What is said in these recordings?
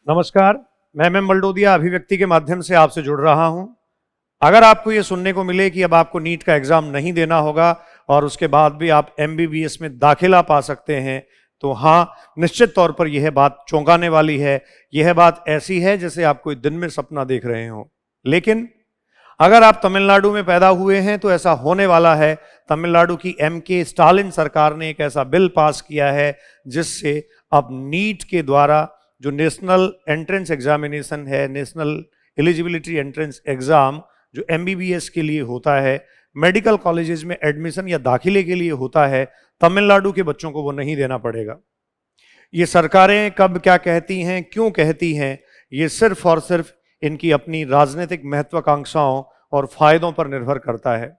नमस्कार, मैं एम बलडोदिया अभिव्यक्ति के माध्यम से आपसे जुड़ रहा हूं। अगर आपको ये सुनने को मिले कि अब आपको नीट का एग्जाम नहीं देना होगा और उसके बाद भी आप एमबीबीएस में दाखिला पा सकते हैं, तो हाँ, निश्चित तौर पर यह बात चौंकाने वाली है। यह बात ऐसी है जैसे आप कोई दिन में सपना देख रहे हो। लेकिन अगर आप तमिलनाडु में पैदा हुए हैं तो ऐसा होने वाला है। तमिलनाडु की एमके स्टालिन सरकार ने एक ऐसा बिल पास किया है जिससे अब नीट के द्वारा जो नेशनल एंट्रेंस एग्जामिनेशन है, नेशनल एलिजिबिलिटी एंट्रेंस एग्जाम, जो एमबीबीएस के लिए होता है, मेडिकल कॉलेजेस में एडमिशन या दाखिले के लिए होता है, तमिलनाडु के बच्चों को वो नहीं देना पड़ेगा। ये सरकारें कब क्या कहती हैं, क्यों कहती हैं, ये सिर्फ और सिर्फ इनकी अपनी राजनीतिक महत्वाकांक्षाओं और फायदों पर निर्भर करता है।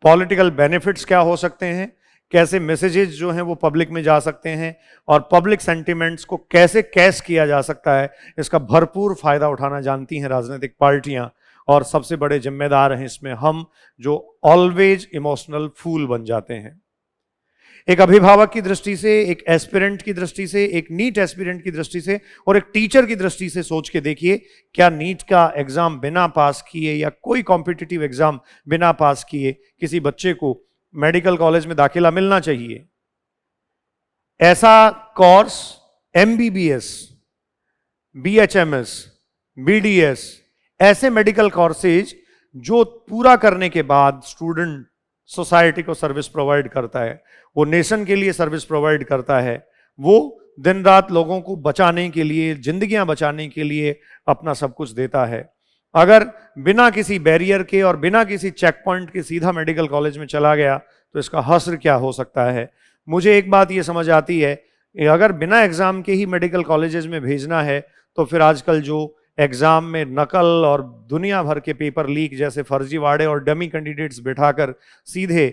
पॉलिटिकल बेनिफिट्स क्या हो सकते हैं, कैसे मैसेजेस जो हैं वो पब्लिक में जा सकते हैं और पब्लिक सेंटिमेंट्स को कैसे कैश किया जा सकता है, इसका भरपूर फायदा उठाना जानती हैं राजनीतिक पार्टियां। और सबसे बड़े जिम्मेदार हैं इसमें हम, जो ऑलवेज इमोशनल फूल बन जाते हैं। एक अभिभावक की दृष्टि से, एक एस्पिरेंट की दृष्टि से, एक नीट एस्पिरेंट की दृष्टि से और एक टीचर की दृष्टि से सोच के देखिए, क्या नीट का एग्जाम बिना पास किए या कोई कॉम्पिटिटिव एग्जाम बिना पास किए किसी बच्चे को मेडिकल कॉलेज में दाखिला मिलना चाहिए? ऐसा कोर्स एमबीबीएस, बीएचएमएस, बीडीएस, ऐसे मेडिकल कोर्सेज जो पूरा करने के बाद स्टूडेंट सोसाइटी को सर्विस प्रोवाइड करता है, वो नेशन के लिए सर्विस प्रोवाइड करता है, वो दिन रात लोगों को बचाने के लिए, जिंदगियां बचाने के लिए अपना सब कुछ देता है। अगर बिना किसी बैरियर के और बिना किसी चेक पॉइंट के सीधा मेडिकल कॉलेज में चला गया तो इसका हश्र क्या हो सकता है। मुझे एक बात ये समझ आती है कि अगर बिना एग्जाम के ही मेडिकल कॉलेजेस में भेजना है तो फिर आजकल जो एग्जाम में नकल और दुनिया भर के पेपर लीक जैसे फर्जीवाड़े और डमी कैंडिडेट्स बिठाकर सीधे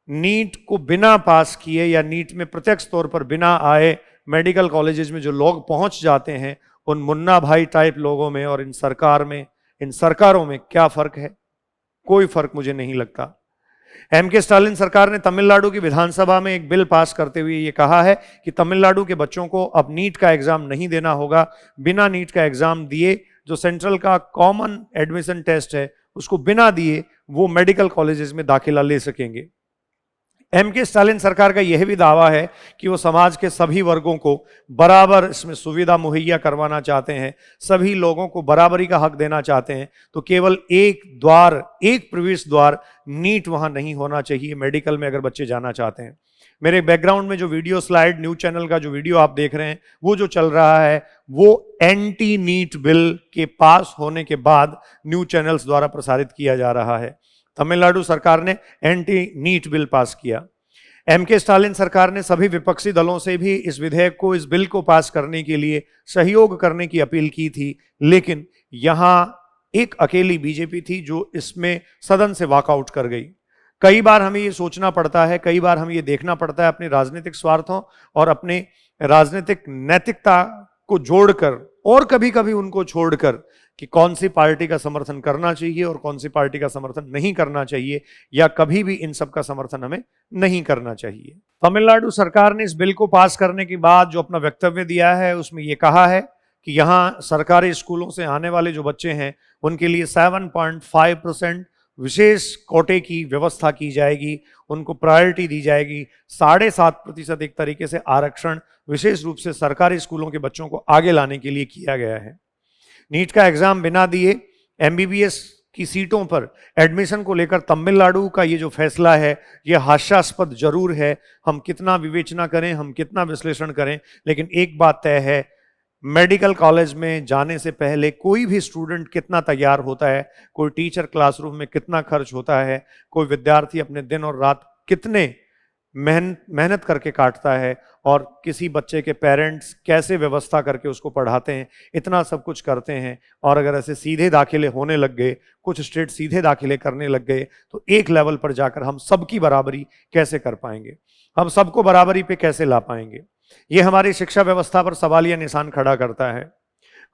नीट को बिना पास किए या नीट में प्रत्यक्ष तौर पर बिना आए मेडिकल कॉलेजेस में जो लोग पहुंच जाते हैं, उन मुन्ना भाई टाइप लोगों में और इन सरकारों में क्या फर्क है? कोई फर्क मुझे नहीं लगता। एमके स्टालिन सरकार ने तमिलनाडु की विधानसभा में एक बिल पास करते हुए ये कहा है कि तमिलनाडु के बच्चों को अब नीट का एग्जाम नहीं देना होगा। बिना नीट का एग्जाम दिए, जो सेंट्रल का कॉमन एडमिशन टेस्ट है उसको बिना दिए वो मेडिकल कॉलेजेस में दाखिला ले सकेंगे। एमके स्टालिन सरकार का यह भी दावा है कि वो समाज के सभी वर्गों को बराबर इसमें सुविधा मुहैया करवाना चाहते हैं, सभी लोगों को बराबरी का हक देना चाहते हैं। तो केवल एक द्वार, एक प्रवेश द्वार नीट वहां नहीं होना चाहिए मेडिकल में अगर बच्चे जाना चाहते हैं। मेरे बैकग्राउंड में जो वीडियो स्लाइड, न्यूज चैनल का जो वीडियो आप देख रहे हैं, वो जो चल रहा है वो एंटी नीट बिल के पास होने के बाद न्यूज चैनल्स द्वारा प्रसारित किया जा रहा है। तमिलनाडु सरकार ने एंटी नीट बिल पास किया। एमके स्टालिन सरकार ने सभी विपक्षी दलों से भी इस विधेयक को, इस बिल को पास करने के लिए सहयोग करने की अपील की थी, लेकिन यहां एक अकेली बीजेपी थी जो इसमें सदन से वॉकआउट कर गई। कई बार हमें ये सोचना पड़ता है, कई बार हमें ये देखना पड़ता है अपने राजनीतिक स्वार्थों और अपने राजनीतिक नैतिकता को जोड़कर और कभी कभी उनको छोड़कर कि कौन सी पार्टी का समर्थन करना चाहिए और कौन सी पार्टी का समर्थन नहीं करना चाहिए, या कभी भी इन सब का समर्थन हमें नहीं करना चाहिए। तमिलनाडु सरकार ने इस बिल को पास करने के बाद जो अपना वक्तव्य दिया है उसमें यह कहा है कि यहां सरकारी स्कूलों से आने वाले जो बच्चे हैं उनके लिए 7.5% विशेष कोटे की व्यवस्था की जाएगी, उनको प्रायोरिटी दी जाएगी। 7.5% एक तरीके से आरक्षण विशेष रूप से सरकारी स्कूलों के बच्चों को आगे लाने के लिए किया गया है। नीट का एग्जाम बिना दिए एमबीबीएस की सीटों पर एडमिशन को लेकर तमिलनाडु का ये जो फैसला है ये हास्यास्पद जरूर है। हम कितना विवेचना करें, हम कितना विश्लेषण करें, लेकिन एक बात तय है, मेडिकल कॉलेज में जाने से पहले कोई भी स्टूडेंट कितना तैयार होता है, कोई टीचर क्लासरूम में कितना खर्च होता है, कोई विद्यार्थी अपने दिन और रात कितने मेहनत करके काटता है और किसी बच्चे के पेरेंट्स कैसे व्यवस्था करके उसको पढ़ाते हैं, इतना सब कुछ करते हैं। और अगर ऐसे सीधे दाखिले होने लग गए, कुछ स्टेट सीधे दाखिले करने लग गए, तो एक लेवल पर जाकर हम सबकी बराबरी कैसे कर पाएंगे, हम सबको बराबरी पे कैसे ला पाएंगे? ये हमारी शिक्षा व्यवस्था पर सवालिया निशान खड़ा करता है।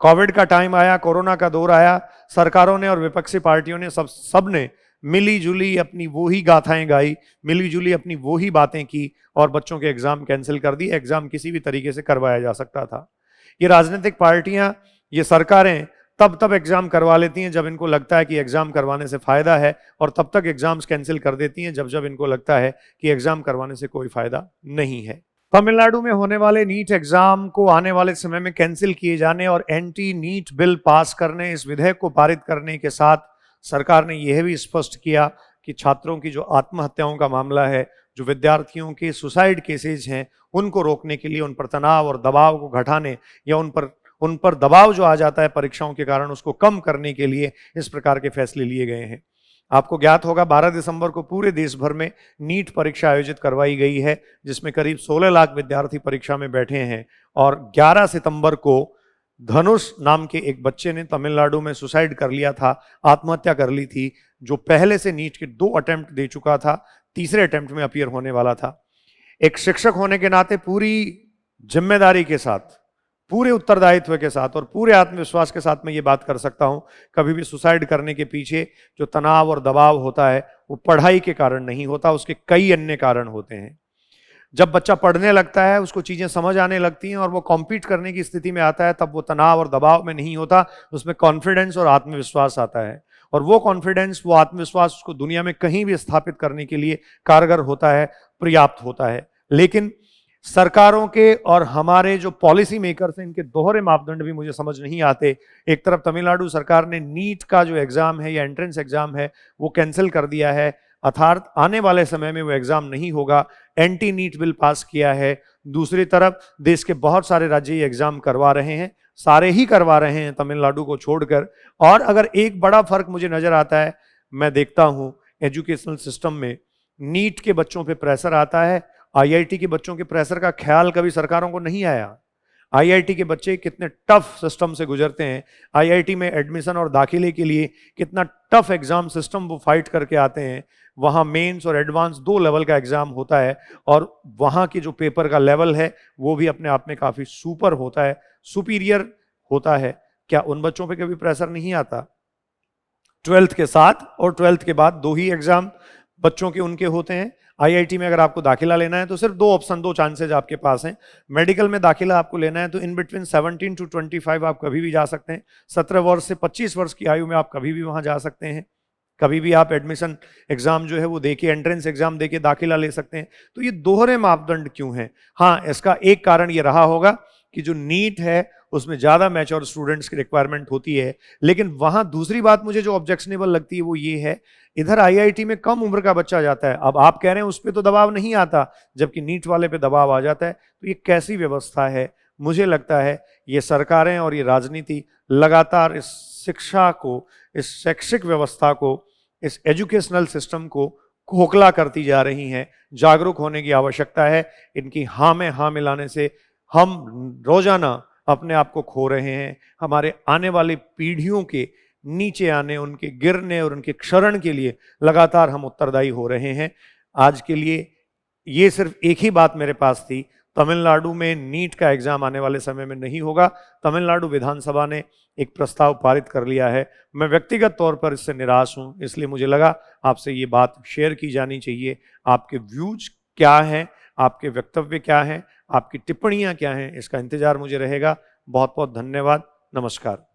कोविड का टाइम आया, कोरोना का दौर आया, सरकारों ने और विपक्षी पार्टियों ने सबने मिली जुली अपनी वो ही गाथाएं गाई, मिली जुली अपनी वो ही बातें की और बच्चों के एग्जाम कैंसिल कर दिए। एग्जाम किसी भी तरीके से करवाया जा सकता था। ये राजनीतिक पार्टियां, ये सरकारें तब एग्जाम करवा लेती हैं जब इनको लगता है कि एग्जाम करवाने से फायदा है, और तब तक एग्जाम्स कैंसिल कर देती हैं जब इनको लगता है कि एग्जाम करवाने से कोई फायदा नहीं है। तमिलनाडु में होने वाले नीट एग्जाम को आने वाले समय में कैंसिल किए जाने और एंटी नीट बिल पास करने, इस विधेयक को पारित करने के साथ सरकार ने यह भी स्पष्ट किया कि छात्रों की जो आत्महत्याओं का मामला है, जो विद्यार्थियों के सुसाइड केसेज हैं, उनको रोकने के लिए, उन पर तनाव और दबाव को घटाने या उन पर दबाव जो आ जाता है परीक्षाओं के कारण, उसको कम करने के लिए इस प्रकार के फैसले लिए गए हैं। आपको ज्ञात होगा 12 दिसंबर को पूरे देश भर में नीट परीक्षा आयोजित करवाई गई है, जिसमें करीब 16 लाख विद्यार्थी परीक्षा में बैठे हैं। और 11 सितंबर को धनुष नाम के एक बच्चे ने तमिलनाडु में सुसाइड कर लिया था, आत्महत्या कर ली थी, जो पहले से नीट के 2 अटेम्प्ट दे चुका था, तीसरे अटेम्प्ट में अपीयर होने वाला था। एक शिक्षक होने के नाते पूरी जिम्मेदारी के साथ, पूरे उत्तरदायित्व के साथ और पूरे आत्मविश्वास के साथ मैं ये बात कर सकता हूं, कभी भी सुसाइड करने के पीछे जो तनाव और दबाव होता है वो पढ़ाई के कारण नहीं होता, उसके कई अन्य कारण होते हैं। जब बच्चा पढ़ने लगता है, उसको चीजें समझ आने लगती हैं और वो कॉम्पीट करने की स्थिति में आता है, तब वो तनाव और दबाव में नहीं होता, उसमें कॉन्फिडेंस और आत्मविश्वास आता है। और वो कॉन्फिडेंस, वो आत्मविश्वास उसको दुनिया में कहीं भी स्थापित करने के लिए कारगर होता है, पर्याप्त होता है। लेकिन सरकारों के और हमारे जो पॉलिसी मेकर्स हैं, इनके दोहरे मापदंड भी मुझे समझ नहीं आते। एक तरफ तमिलनाडु सरकार ने नीट का जो एग्जाम है या एंट्रेंस एग्जाम है वो कैंसिल कर दिया है, अर्थात आने वाले समय में वो एग्जाम नहीं होगा, एंटी नीट बिल पास किया है। दूसरी तरफ देश के बहुत सारे राज्य ये एग्जाम करवा रहे हैं, सारे ही करवा रहे हैं तमिलनाडु को छोड़कर। और अगर एक बड़ा फर्क मुझे नजर आता है, मैं देखता हूं एजुकेशनल सिस्टम में नीट के बच्चों पे प्रेशर आता है, आईआईटी के बच्चों के प्रेशर का ख्याल कभी सरकारों को नहीं आया। आईआईटी के बच्चे कितने टफ सिस्टम से गुजरते हैं, आईआईटी में एडमिशन और दाखिले के लिए कितना टफ एग्जाम सिस्टम वो फाइट करके आते हैं। वहाँ मेंस और एडवांस 2 लेवल का एग्जाम होता है और वहाँ के जो पेपर का लेवल है वो भी अपने आप में काफी सुपर होता है, सुपीरियर होता है। क्या उन बच्चों पे कभी प्रेशर नहीं आता? 12th के साथ और 12th के बाद 2 ही एग्जाम बच्चों के उनके होते हैं। आईआईटी में अगर आपको दाखिला लेना है तो सिर्फ 2 ऑप्शन, 2 चांसेज आपके पास हैं। मेडिकल में दाखिला आपको लेना है तो इन बिटवीन 17 to 25 आप कभी भी जा सकते हैं। 17 वर्ष से 25 वर्ष की आयु में आप कभी भी वहां जा सकते हैं। कभी भी आप एडमिशन एग्जाम जो है वो देके, एंट्रेंस एग्जाम देके दाखिला ले सकते हैं। तो ये दोहरे मापदंड क्यों हैं? हाँ, इसका एक कारण ये रहा होगा कि जो नीट है उसमें ज्यादा मैच्योर स्टूडेंट्स की रिक्वायरमेंट होती है। लेकिन वहां दूसरी बात मुझे जो ऑब्जेक्शनेबल लगती है वो ये है, इधर आईआईटी में कम उम्र का बच्चा जाता है। अब आप कह रहे हैं उस पर तो दबाव नहीं आता, जबकि नीट वाले पे दबाव आ जाता है। तो ये कैसी व्यवस्था है? मुझे लगता है ये सरकारें और ये राजनीति लगातार इस शिक्षा को, इस शैक्षिक व्यवस्था को, इस एजुकेशनल सिस्टम को खोखला करती जा रही हैं। जागरूक होने की आवश्यकता है। इनकी हाँ में हाँ मिलाने से हम रोजाना अपने आप को खो रहे हैं। हमारे आने वाली पीढ़ियों के नीचे आने, उनके गिरने और उनके क्षरण के लिए लगातार हम उत्तरदायी हो रहे हैं। आज के लिए ये सिर्फ एक ही बात मेरे पास थी, तमिलनाडु में नीट का एग्जाम आने वाले समय में नहीं होगा। तमिलनाडु विधानसभा ने एक प्रस्ताव पारित कर लिया है। मैं व्यक्तिगत तौर पर इससे निराश हूं, इसलिए मुझे लगा आपसे ये बात शेयर की जानी चाहिए। आपके व्यूज क्या हैं, आपके वक्तव्य क्या हैं, आपकी टिप्पणियां क्या हैं, इसका इंतजार मुझे रहेगा। बहुत बहुत धन्यवाद। नमस्कार।